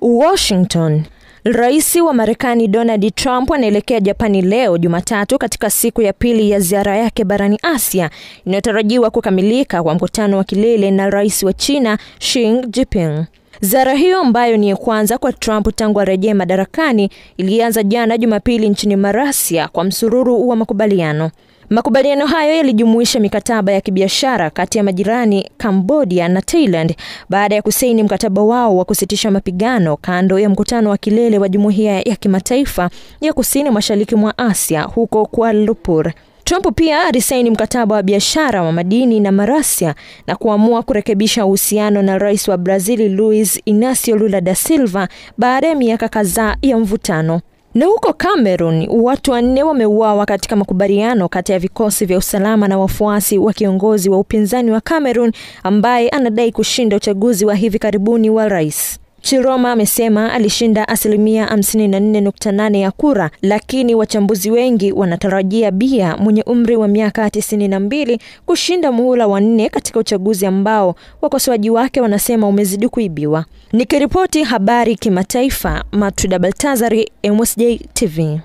Washington. Rais wa Marekani Donald Trump anaelekea Japani leo Jumatatu katika siku ya pili ya ziara yake barani Asia inayotarajiwa kukamilika kwa mkutano wa kilele na rais wa China Xi Jinping. Ziara hiyo ambayo ni ya kwanza kwa Trump tangu arejee madarakani ilianza jana Jumapili nchini Malaysia kwa msururu wa makubaliano. Makubaliano hayo yalijumuisha mikataba ya kibiashara kati ya majirani Cambodia na Thailand baada ya kusaini mkataba wao wa kusitisha mapigano kando ya mkutano wa kilele wa Jumuiya ya Kimataifa ya Kusini Mashariki mwa Asia huko Kuala Lumpur. Trump pia alisaini mkataba wa biashara wa madini na Malaysia na kuamua kurekebisha uhusiano na rais wa Brazil Luiz Inacio Lula da Silva baada ya miaka kadhaa ya mvutano. Na huko Cameroon, watu 4 wameuawa katika makubaliano kati ya vikosi vya usalama na wafuasi wa kiongozi wa upinzani wa Cameroon ambaye anadai kushinda uchaguzi wa hivi karibuni wa rais. Chiroma amesema alishinda 54.8% ya kura, lakini wachambuzi wengi wanatarajia Biya mwenye umri wa miaka 92 kushinda muhula wa 4 katika uchaguzi ambao wakosoaji wake wanasema umezidi kuibiwa. Nikiripoti habari kimataifa, Matrida Baltazari, MSJ TV.